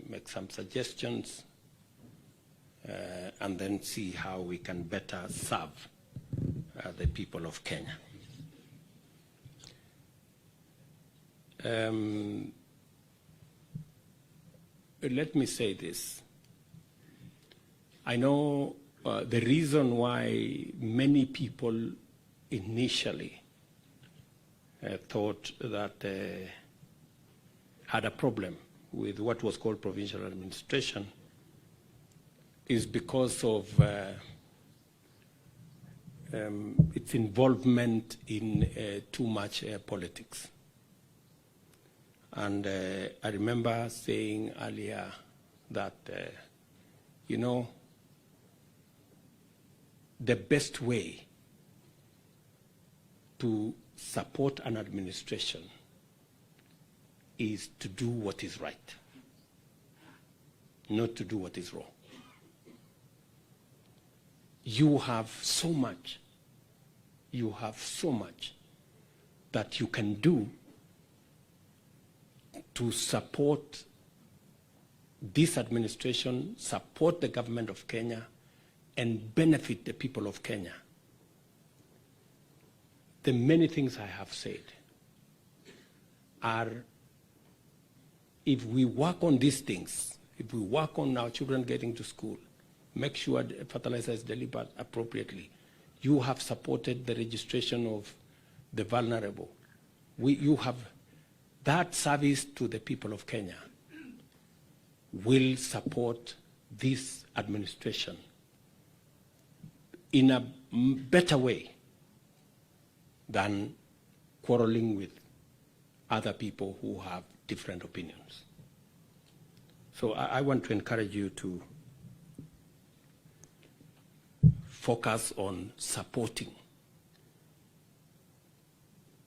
make some suggestions, and then see how we can better serve the people of Kenya. Let me say this. I know the reason why many people initially thought that had a problem with what was called provincial administration is because of its involvement in too much politics. And I remember saying earlier that, you know, the best way to support an administration is to do what is right, not to do what is wrong. You have so much that you can do to support this administration, support the government of Kenya, and benefit the people of Kenya. The many things I have said are, if we work on these things, if we work on our children getting to school, make sure the fertilizer is delivered appropriately, you have supported the registration of the vulnerable. You have that service to the people of Kenya will support this administration in a better way than quarreling with other people who have different opinions. So I want to encourage you to focus on supporting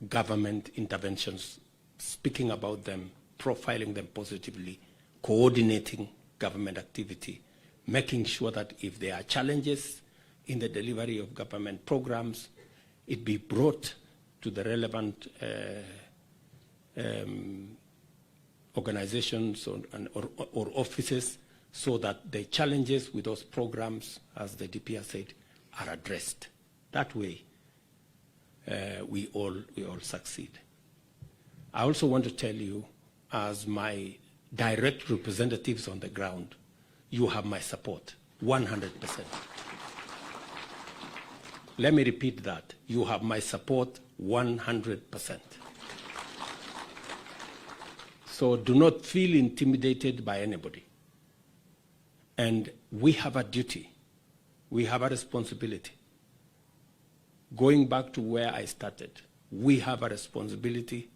government interventions, speaking about them, profiling them positively, coordinating government activity, making sure that if there are challenges in the delivery of government programs, it be brought to the relevant organizations or offices, so that the challenges with those programs, as the DP has said, are addressed. That way, we all succeed. I also want to tell you, as my direct representatives on the ground, you have my support, 100%. Let me repeat that. You have my support 100%. So do not feel intimidated by anybody. And we have a duty. We have a responsibility. Going back to where I started, we have a responsibility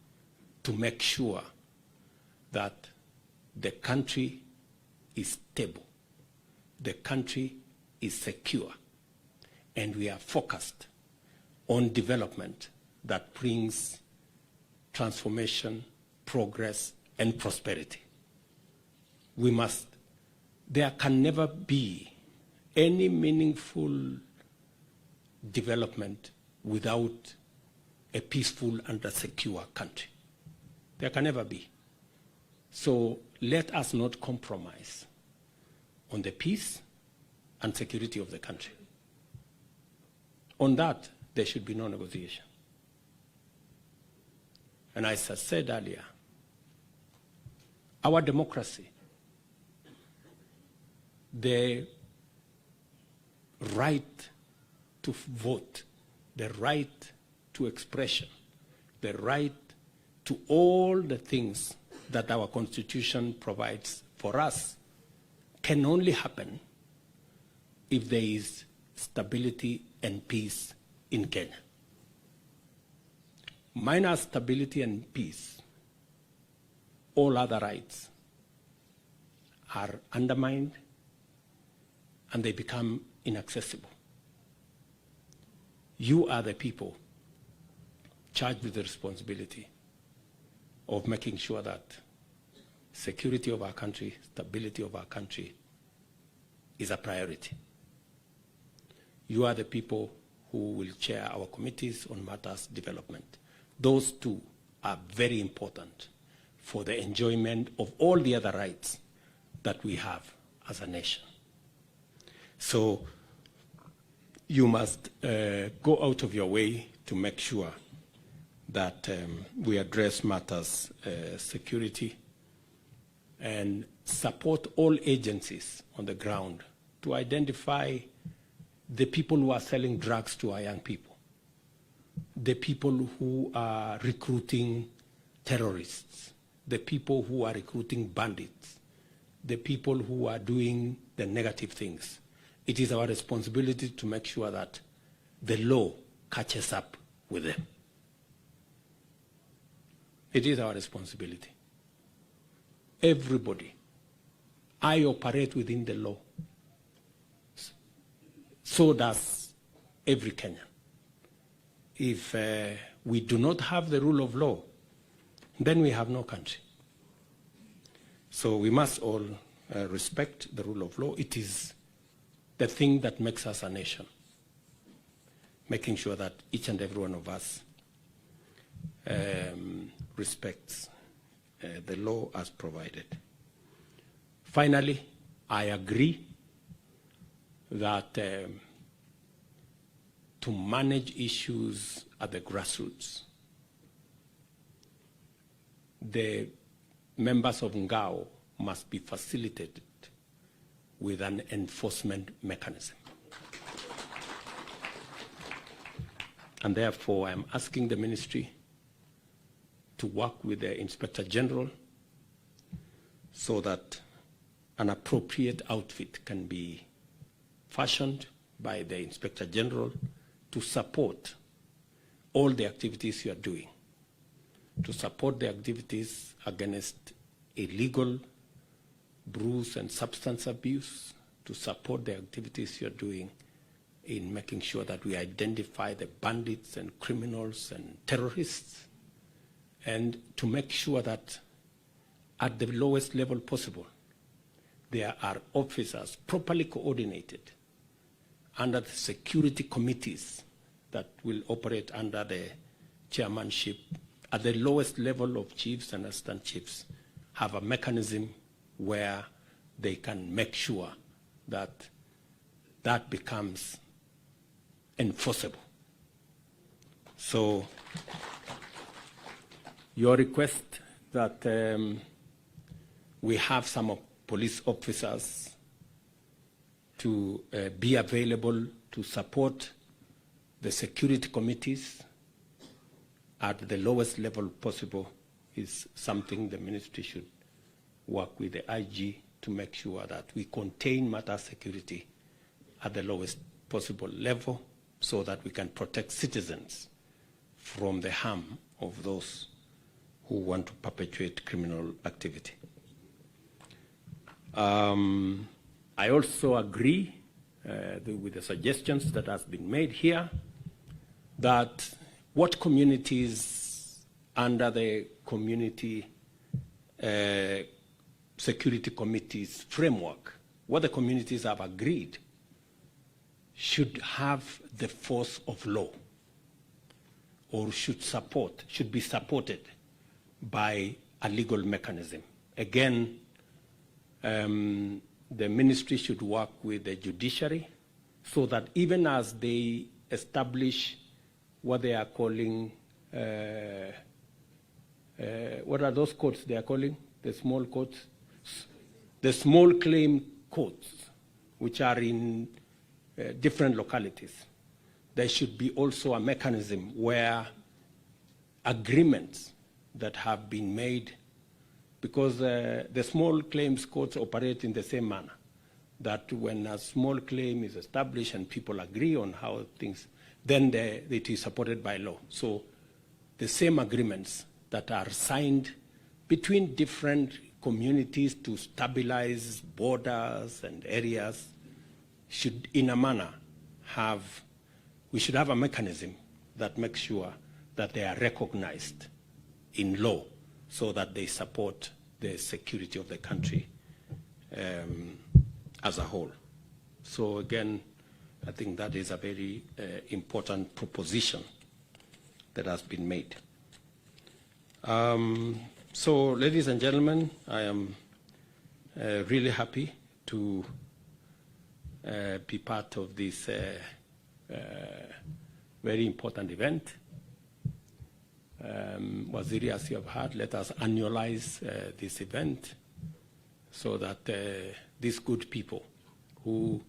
to make sure that the country is stable, the country is secure, and we are focused on development that brings transformation, progress, and prosperity. We must. There can never be any meaningful development without a peaceful and a secure country. There can never be. So let us not compromise on the peace and security of the country. On that, there should be no negotiation. And as I said earlier, our democracy, the right to vote, the right to expression, the right to all the things that our Constitution provides for us, can only happen if there is stability and peace in Kenya. Minus stability and peace, all other rights are undermined and they become inaccessible. You are the people charged with the responsibility of making sure that security of our country, stability of our country is a priority. You are the people who will chair our committees on matters development. Those two are very important for the enjoyment of all the other rights that we have as a nation. So you must go out of your way to make sure that we address matters security and support all agencies on the ground to identify the people who are selling drugs to our young people, the people who are recruiting terrorists, the people who are recruiting bandits, the people who are doing the negative things. It is our responsibility to make sure that the law catches up with them. It is our responsibility. Everybody. I operate within the law. So does every Kenyan. If we do not have the rule of law, then we have no country. So we must all respect the rule of law. It is the thing that makes us a nation, making sure that each and every one of us respects the law as provided. Finally, I agree that to manage issues at the grassroots, the members of Ngao must be facilitated with an enforcement mechanism. And therefore, I'm asking the ministry to work with the Inspector General so that an appropriate outfit can be fashioned by the Inspector General to support all the activities you are doing, to support the activities against illegal bruise and substance abuse, to support the activities you are doing in making sure that we identify the bandits and criminals and terrorists, and to make sure that at the lowest level possible, there are officers properly coordinated under the security committees that will operate under the chairmanship at the lowest level of chiefs and assistant chiefs, have a mechanism where they can make sure that that becomes enforceable. So your request that we have some police officers to be available to support the security committees at the lowest level possible is something the ministry should work with the IG to make sure that we contain matter security at the lowest possible level so that we can protect citizens from the harm of those who want to perpetuate criminal activity. I also agree with the suggestions that have been made here that what communities under the community security committees framework, what the communities have agreed should have the force of law or should be supported by a legal mechanism. Again, the ministry should work with the judiciary so that even as they establish what they are calling, what are those courts they are calling? The small courts? The small claim courts, which are in different localities. There should be also a mechanism where agreements that have been made, because the small claims courts operate in the same manner, that when a small claim is established and people agree on how things, then it is supported by law. So the same agreements that are signed between different communities to stabilize borders and areas should, in a manner, we should have a mechanism that makes sure that they are recognized in law so that they support the security of the country as a whole. So again, I think that is a very important proposition that has been made. So, ladies and gentlemen, I am really happy to be part of this very important event. Waziri, as you have heard, let us annualize this event so that these good people who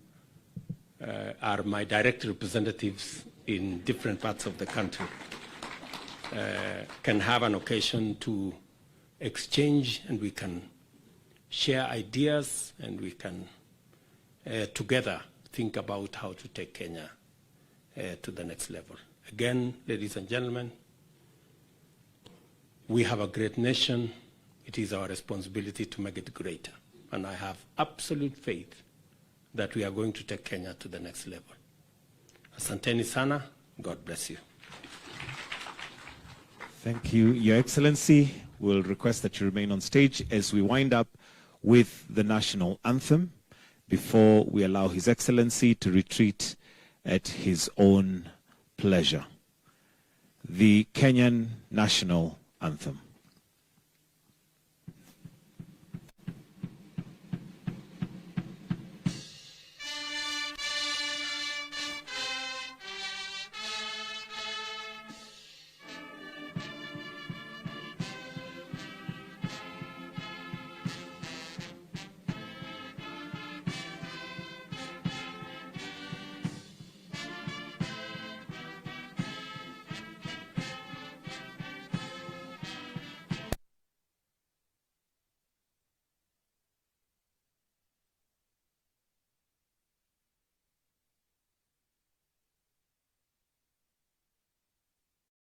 are my direct representatives in different parts of the country can have an occasion to exchange, and we can share ideas, and we can together think about how to take Kenya to the next level. Again, ladies and gentlemen, we have a great nation. It is our responsibility to make it greater. And I have absolute faith that we are going to take Kenya to the next level. Asanteni sana. God bless you. Thank you, Your Excellency. We'll request that you remain on stage as we wind up with the national anthem before we allow His Excellency to retreat at his own pleasure. The Kenyan national anthem.